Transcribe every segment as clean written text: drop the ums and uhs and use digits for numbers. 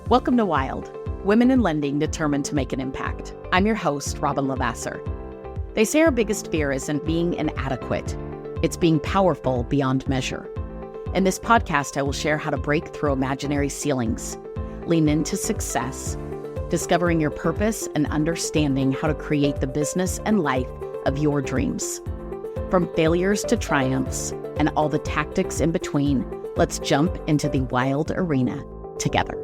Welcome to Wild, Women in Lending Determined to Make an Impact. I'm your host, Robyn LaVassaur. They say our biggest fear isn't being inadequate, it's being powerful beyond measure. In this podcast, I will share how to break through imaginary ceilings, lean into success, discovering your purpose, and understanding how to create the business and life of your dreams. From failures to triumphs and all the tactics in between, let's jump into the wild arena together.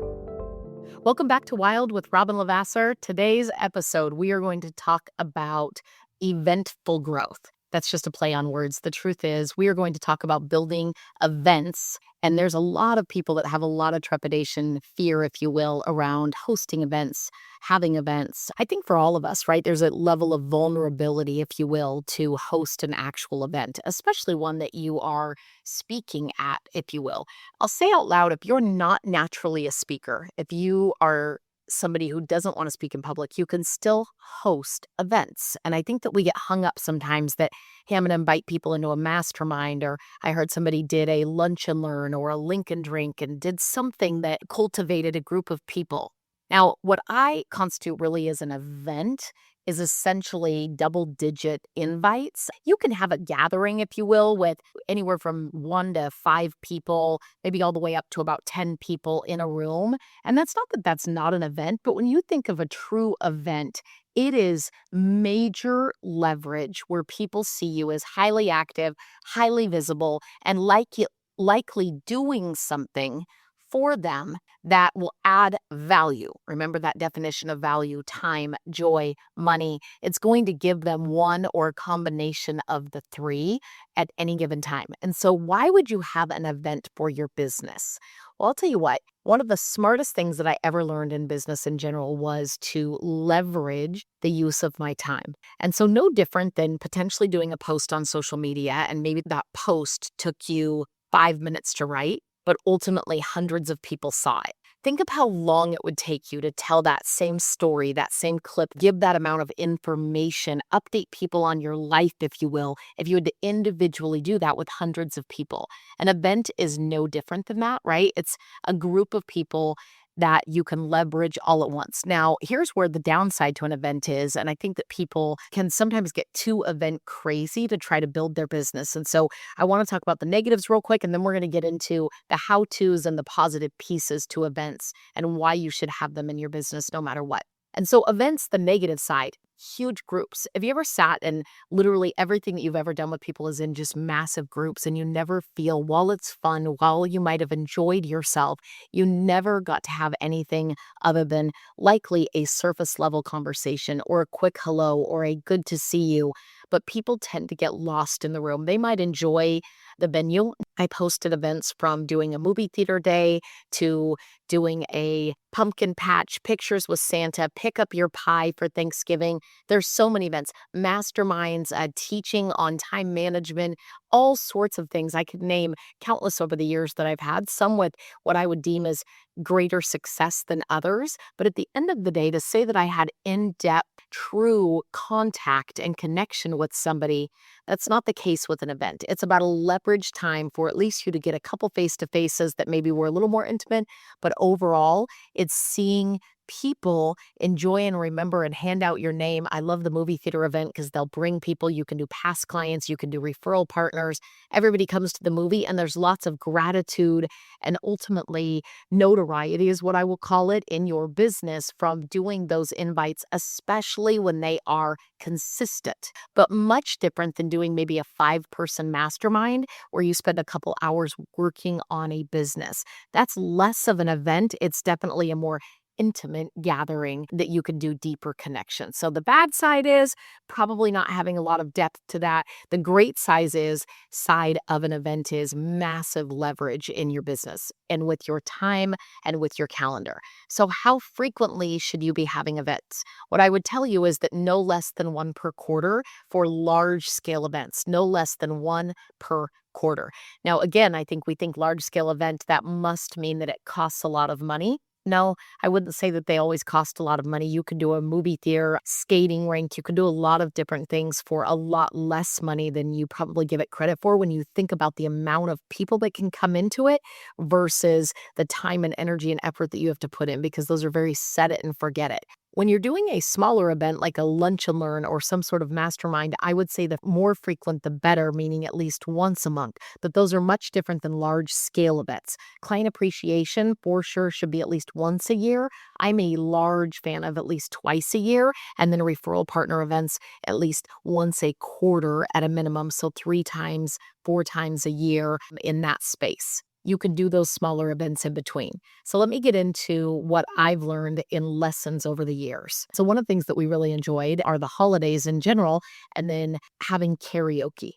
Welcome back to Wild with Robyn LaVassaur. Today's episode, we are going to talk about EVENTful growth. That's just a play on words. The truth is, we are going to talk about building events. And there's a lot of people that have a lot of trepidation, fear, if you will, around hosting events, having events. I think for all of us, right, there's a level of vulnerability, if you will, to host an actual event, especially one that you are speaking at, if you will. I'll say out loud, if you're not naturally a speaker, if you are somebody who doesn't want to speak in public, you can still host events. And I think that we get hung up sometimes that, hey, I'm going to invite people into a mastermind, or I heard somebody did a lunch and learn or a link and drink and did something that cultivated a group of people. Now, what I constitute really as an event is essentially double-digit invites. You can have a gathering, if you will, with anywhere from 1 to 5 people, maybe all the way up to about 10 people in a room. And that's not that that's not an event, but when you think of a true event, it is major leverage where people see you as highly active, highly visible, and likely doing something for them that will add value. Remember that definition of value: time, joy, money. It's going to give them one or a combination of the three at any given time. And so why would you have an event for your business? Well, I'll tell you what, one of the smartest things that I ever learned in business in general was to leverage the use of my time. And so no different than potentially doing a post on social media, and maybe that post took you 5 minutes to write, but ultimately hundreds of people saw it. Think of how long it would take you to tell that same story, that same clip, give that amount of information, update people on your life, if you will, if you had to individually do that with hundreds of people. An event is no different than that, right? It's a group of people that you can leverage all at once. Now, here's where the downside to an event is, and I think that people can sometimes get too event crazy to try to build their business. And so I want to talk about the negatives real quick, and then we're going to get into the how-tos and the positive pieces to events and why you should have them in your business no matter what. And so events, the negative side, huge groups. Have you ever sat and literally everything that you've ever done with people is in just massive groups, and you never feel, while it's fun, while you might have enjoyed yourself, you never got to have anything other than likely a surface level conversation or a quick hello or a good to see you. But people tend to get lost in the room. They might enjoy the venue. I posted events from doing a movie theater day to doing a pumpkin patch, pictures with Santa, pick up your pie for Thanksgiving. There's so many events, masterminds, teaching on time management, all sorts of things. I could name countless over the years that I've had, some with what I would deem as greater success than others. But at the end of the day, to say that I had in-depth, true contact and connection with somebody, that's not the case with an event. It's about a leverage time for at least you to get a couple face-to-faces that maybe were a little more intimate, but overall, it's seeing people enjoy and remember and hand out your name. I love the movie theater event because they'll bring people. You can do past clients, you can do referral partners. Everybody comes to the movie, and there's lots of gratitude and ultimately notoriety is what I will call it in your business from doing those invites, especially when they are consistent. But much different than doing maybe a 5-person mastermind where you spend a couple hours working on a business. That's less of an event. It's definitely a more intimate gathering that you can do deeper connections. So the bad side is probably not having a lot of depth to that. The great side of an event is massive leverage in your business and with your time and with your calendar. So how frequently should you be having events? What I would tell you is that no less than 1 per quarter for large scale events, no less than 1 per quarter. Now, again, I think we think large scale event, that must mean that it costs a lot of money. No, I wouldn't say that they always cost a lot of money. You could do a movie theater, skating rink. You could do a lot of different things for a lot less money than you probably give it credit for when you think about the amount of people that can come into it versus the time and energy and effort that you have to put in, because those are very set it and forget it. When you're doing a smaller event like a lunch and learn or some sort of mastermind, I would say the more frequent the better, meaning at least once a month. But those are much different than large scale events. Client appreciation for sure should be at least once a year. I'm a large fan of at least twice a year, and then referral partner events at least once a quarter at a minimum. So 3 times, 4 times a year in that space. You can do those smaller events in between. So let me get into what I've learned in lessons over the years. So one of the things that we really enjoyed are the holidays in general, and then having karaoke.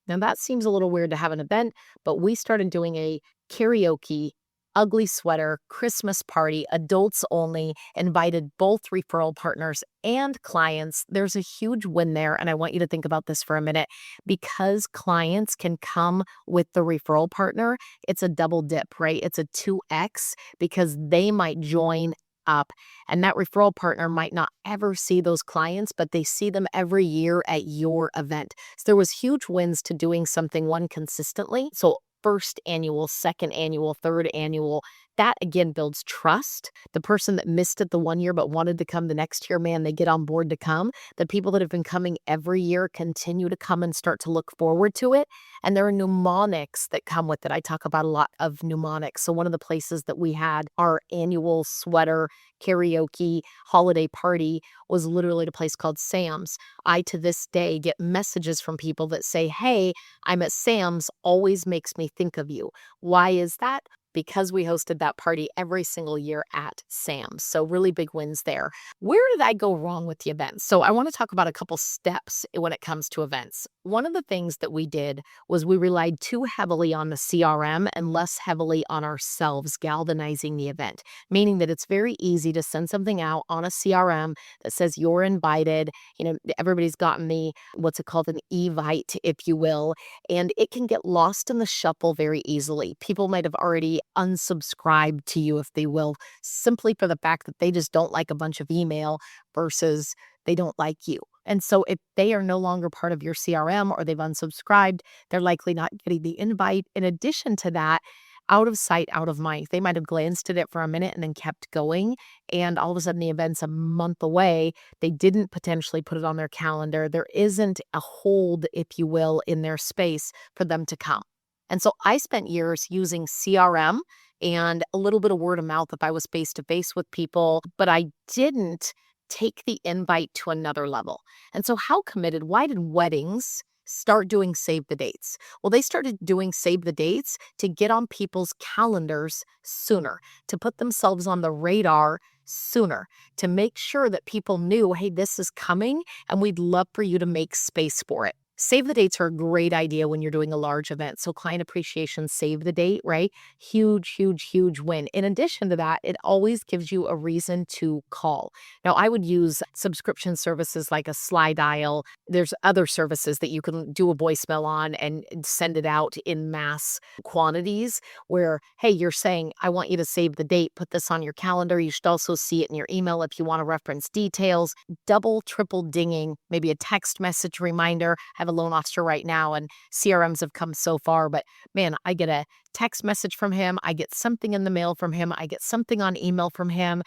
Now that seems a little weird to have an event, but we started doing a karaoke, ugly sweater, Christmas party, adults only, invited both referral partners and clients. There's a huge win there. And I want you to think about this for a minute. Because clients can come with the referral partner, it's a double dip, right? It's a 2x because they might join up, and that referral partner might not ever see those clients, but they see them every year at your event. So there was huge wins to doing something one consistently. So first annual, second annual, third annual, that again builds trust. The person that missed it the one year but wanted to come the next year, man, they get on board to come. The people that have been coming every year continue to come and start to look forward to it. And there are mnemonics that come with it. I talk about a lot of mnemonics. So one of the places that we had our annual sweater karaoke holiday party was literally at a place called Sam's. I to this day get messages from people that say, "Hey, I'm at Sam's, always makes me think of you." Why is that? Because we hosted that party every single year at Sam's. So really big wins there. Where did I go wrong with the events? So I want to talk about a couple steps when it comes to events. One of the things that we did was we relied too heavily on the CRM and less heavily on ourselves galvanizing the event, meaning that it's very easy to send something out on a CRM that says you're invited. Everybody's gotten the, what's it called, an evite, if you will, and it can get lost in the shuffle very easily. People might have already unsubscribed to you, if they will, simply for the fact that they just don't like a bunch of email versus they don't like you. And so if they are no longer part of your CRM or they've unsubscribed, they're likely not getting the invite. In addition to that, out of sight, out of mind. They might have glanced at it for a minute and then kept going. And all of a sudden, the event's a month away. They didn't potentially put it on their calendar. There isn't a hold, if you will, in their space for them to come. And so I spent years using CRM and a little bit of word of mouth if I was face to face with people, but I didn't take the invite to another level. And so, how committed? Why did weddings start doing save the dates? Well, they started doing save the dates to get on people's calendars sooner, to put themselves on the radar sooner, to make sure that people knew, hey, this is coming and we'd love for you to make space for it. Save the dates are a great idea when you're doing a large event. So client appreciation, save the date, right? Huge, huge, huge win. In addition to that, it always gives you a reason to call. Now, I would use subscription services like a Sly Dial. There's other services that you can do a voicemail on and send it out in mass quantities where, hey, you're saying, I want you to save the date, put this on your calendar. You should also see it in your email if you want to reference details. Double, triple dinging, maybe a text message reminder. I have a loan officer right now and CRMs have come so far, but man, I get a text message from him. I get something in the mail from him. I get something on email from him.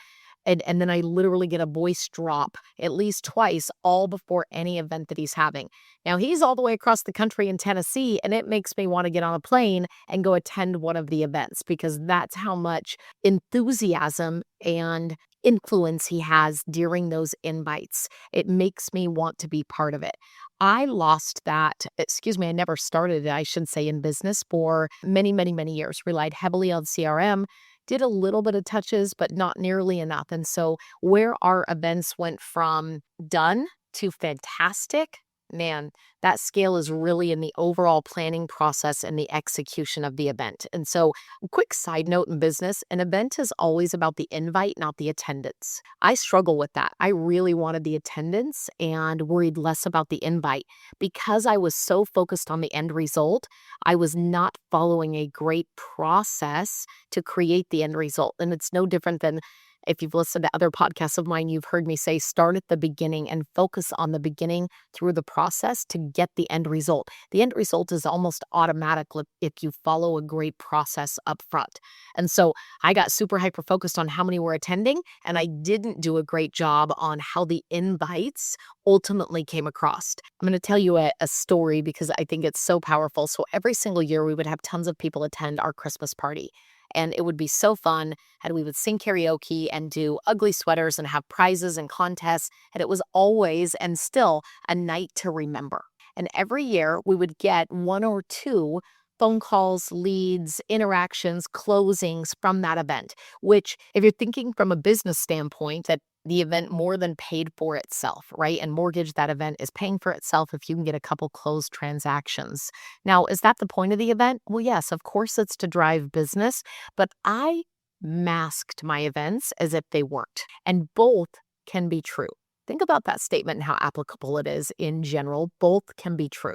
And then I literally get a voice drop at least twice, all before any event that he's having. Now, he's all the way across the country in Tennessee, and it makes me want to get on a plane and go attend one of the events because that's how much enthusiasm and influence he has during those invites. It makes me want to be part of it. I lost that, I never started it, I should say, in business for many, many, many years, relied heavily on CRM, did a little bit of touches, but not nearly enough. And so where our events went from done to fantastic, man, that scale is really in the overall planning process and the execution of the event. And so, quick side note in business, an event is always about the invite, not the attendance. I struggle with that. I really wanted the attendance and worried less about the invite. Because I was so focused on the end result, I was not following a great process to create the end result. And it's no different than if you've listened to other podcasts of mine, you've heard me say start at the beginning and focus on the beginning through the process to get the end result. The end result is almost automatic if you follow a great process up front. And so I got super hyper focused on how many were attending, and I didn't do a great job on how the invites ultimately came across. I'm going to tell you a story because I think it's so powerful. So every single year we would have tons of people attend our Christmas party. And it would be so fun. And we would sing karaoke and do ugly sweaters and have prizes and contests. And it was always and still a night to remember. And every year we would get one or two phone calls, leads, interactions, closings from that event, which if you're thinking from a business standpoint, that the event more than paid for itself, right? And mortgage, that event is paying for itself if you can get a couple closed transactions. Now, is that the point of the event? Well, yes, of course it's to drive business, but I masked my events as if they weren't. And both can be true. Think about that statement and how applicable it is in general. Both can be true.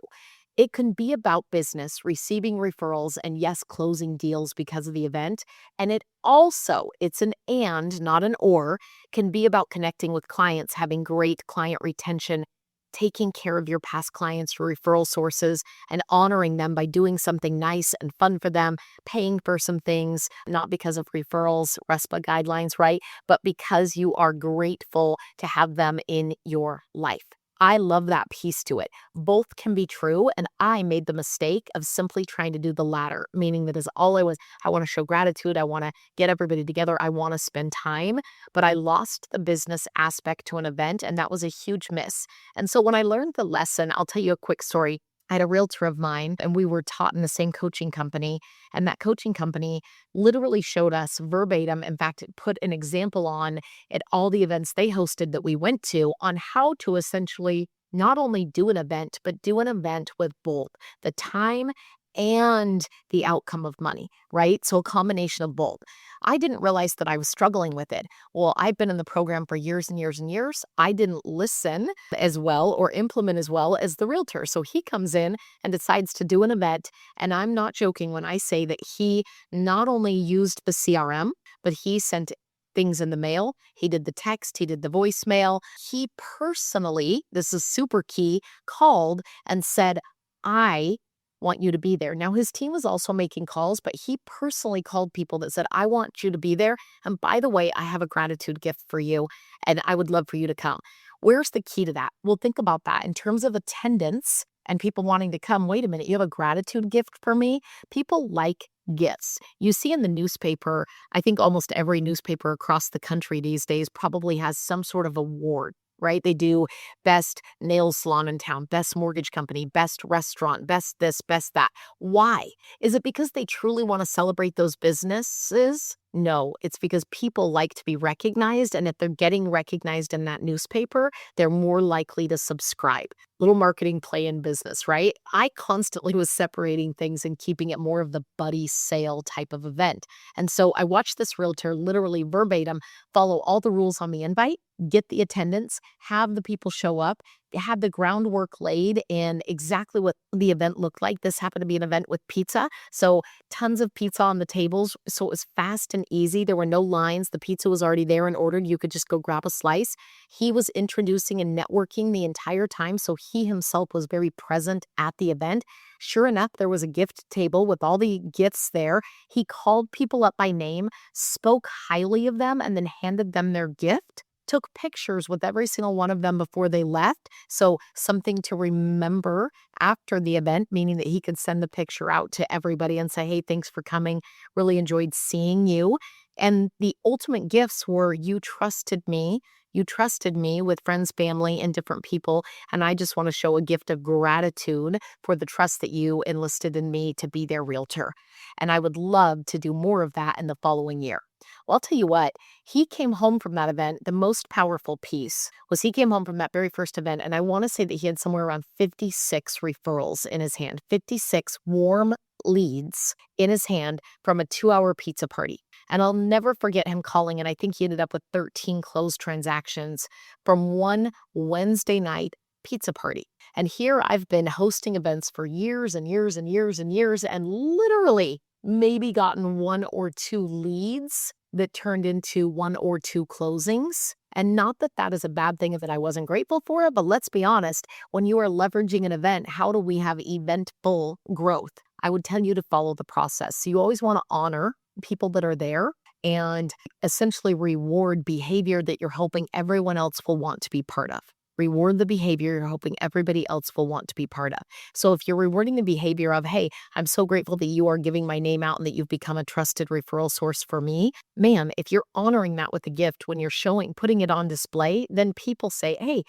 It can be about business, receiving referrals, and yes, closing deals because of the event. And it's an and, not an or, can be about connecting with clients, having great client retention, taking care of your past clients, your referral sources, and honoring them by doing something nice and fun for them, paying for some things, not because of referrals, RESPA guidelines, right? But because you are grateful to have them in your life. I love that piece to it. Both can be true, and I made the mistake of simply trying to do the latter, meaning that is all I want to show gratitude, I want to get everybody together, I want to spend time, but I lost the business aspect to an event, and that was a huge miss. And so when I learned the lesson, I'll tell you a quick story. I had a realtor of mine, and we were taught in the same coaching company, and that coaching company literally showed us verbatim, in fact, it put an example on at all the events they hosted that we went to on how to essentially not only do an event, but do an event with both the time and the outcome of money, right? So a combination of both. I didn't realize that I was struggling with it. Well, I've been in the program for years and years and years. I didn't listen as well or implement as well as the realtor. So he comes in and decides to do an event. And I'm not joking when I say that he not only used the CRM, but he sent things in the mail. He did the text, he did the voicemail. He personally, this is super key, called and said, I want you to be there. Now, his team was also making calls, but he personally called people that said, I want you to be there. And by the way, I have a gratitude gift for you, and I would love for you to come. Where's the key to that? Well, think about that in terms of attendance and people wanting to come. Wait a minute, you have a gratitude gift for me? People like gifts. You see in the newspaper, I think almost every newspaper across the country these days probably has some sort of award, right? They do best nail salon in town, best mortgage company, best restaurant, best this, best that. Why? Is it because they truly want to celebrate those businesses? No, it's because people like to be recognized. And if they're getting recognized in that newspaper, they're more likely to subscribe. Little marketing play in business, right? I constantly was separating things and keeping it more of the buddy sale type of event. And so I watched this realtor literally verbatim follow all the rules on the invite, get the attendance, have the people show up, had the groundwork laid in exactly what the event looked like. This happened to be an event with pizza. So tons of pizza on the tables. So it was fast and easy. There were no lines. The pizza was already there and ordered. You could just go grab a slice. He was introducing and networking the entire time. So he himself was very present at the event. Sure enough, there was a gift table with all the gifts there. He called people up by name, spoke highly of them, and then handed them their gift. Took pictures with every single one of them before they left. So something to remember after the event, meaning that he could send the picture out to everybody and say, hey, thanks for coming. Really enjoyed seeing you. And the ultimate gifts were you trusted me. You trusted me with friends, family, and different people. And I just want to show a gift of gratitude for the trust that you enlisted in me to be their realtor. And I would love to do more of that in the following year. Well, I'll tell you what, he came home from that event. The most powerful piece was he came home from that very first event. And I want to say that he had somewhere around 56 referrals in his hand, 56 warm leads in his hand from a 2-hour pizza party. And I'll never forget him calling, and I think he ended up with 13 closed transactions from one Wednesday night pizza party. And here I've been hosting events for years and years and years and years, and literally maybe gotten 1 or 2 leads that turned into 1 or 2 closings. And not that that is a bad thing, that I wasn't grateful for it, but let's be honest, when you are leveraging an event, how do we have eventful growth? I would tell you to follow the process. So you always want to honor people that are there and essentially reward behavior that you're hoping everyone else will want to be part of. Reward the behavior you're hoping everybody else will want to be part of. So if you're rewarding the behavior of, hey, I'm so grateful that you are giving my name out and that you've become a trusted referral source for me, man, if you're honoring that with a gift when you're putting it on display, then people say, hey,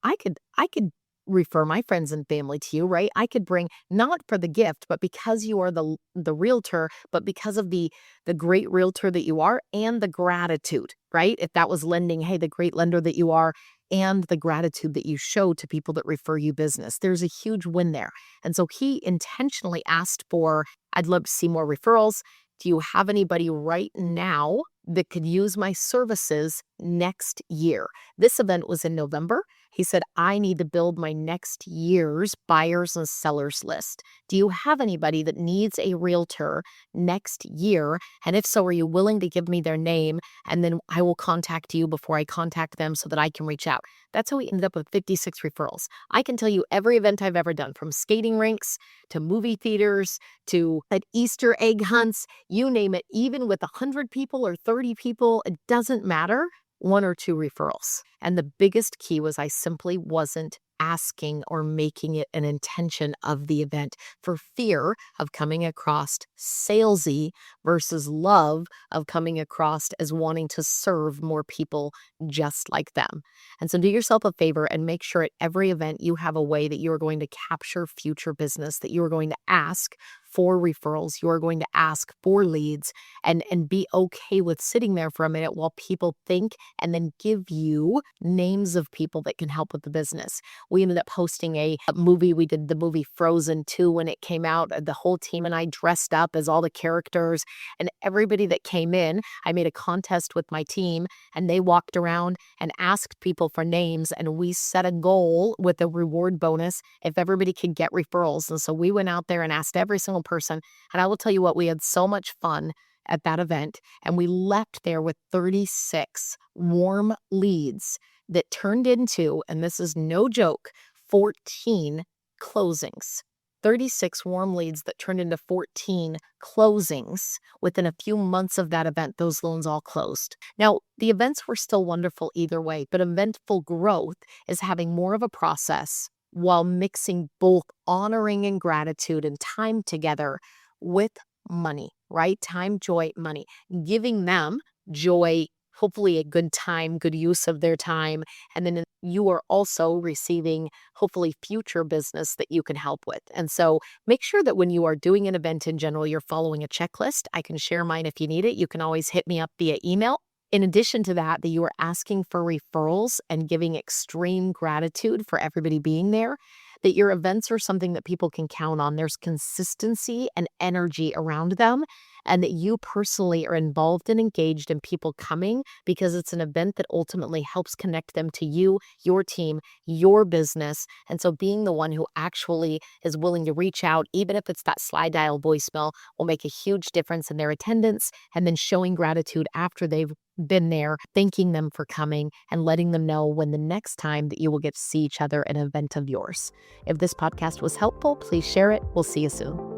I could refer my friends and family to you, right? I could bring, not for the gift, but because you are the realtor, but because of the great realtor that you are and the gratitude, right? If that was lending, hey, the great lender that you are and the gratitude that you show to people that refer you business. There's a huge win there. And so he intentionally asked for, I'd love to see more referrals. Do you have anybody right now that could use my services next year? This event was in November. He said, I need to build my next year's buyers and sellers list. Do you have anybody that needs a realtor next year? And if so, are you willing to give me their name? And then I will contact you before I contact them so that I can reach out. That's how we ended up with 56 referrals. I can tell you every event I've ever done, from skating rinks to movie theaters to Easter egg hunts, you name it, even with 100 people or 30 people, it doesn't matter. 1 or 2 referrals. And the biggest key was I simply wasn't asking or making it an intention of the event for fear of coming across salesy versus love of coming across as wanting to serve more people just like them. And so do yourself a favor and make sure at every event you have a way that you are going to capture future business, that you are going to ask for referrals, you are going to ask for leads, and be okay with sitting there for a minute while people think and then give you names of people that can help with the business. We ended up hosting a movie. We did the movie Frozen 2 when it came out. The whole team and I dressed up as all the characters, and everybody that came in, I made a contest with my team and they walked around and asked people for names, and we set a goal with a reward bonus if everybody could get referrals. And so we went out there and asked every single person, and I will tell you what, we had so much fun at that event, and we left there with 36 warm leads that turned into, and this is no joke, 14 closings. 36 warm leads that turned into 14 closings within a few months of that event. Those loans all closed. Now, the events were still wonderful either way, but eventful growth is having more of a process while mixing both honoring and gratitude and time together with money, right? Time, joy, money, giving them joy, hopefully a good time, good use of their time. And then you are also receiving hopefully future business that you can help with. And so make sure that when you are doing an event in general, you're following a checklist. I can share mine if you need it. You can always hit me up via email. In addition to that, you are asking for referrals and giving extreme gratitude for everybody being there, that your events are something that people can count on. There's consistency and energy around them, and that you personally are involved and engaged in people coming because it's an event that ultimately helps connect them to you, your team, your business. And so being the one who actually is willing to reach out, even if it's that slide dial voicemail, will make a huge difference in their attendance, and then showing gratitude after they've been there, thanking them for coming and letting them know when the next time that you will get to see each other at an event of yours. If this podcast was helpful, please share it. We'll see you soon.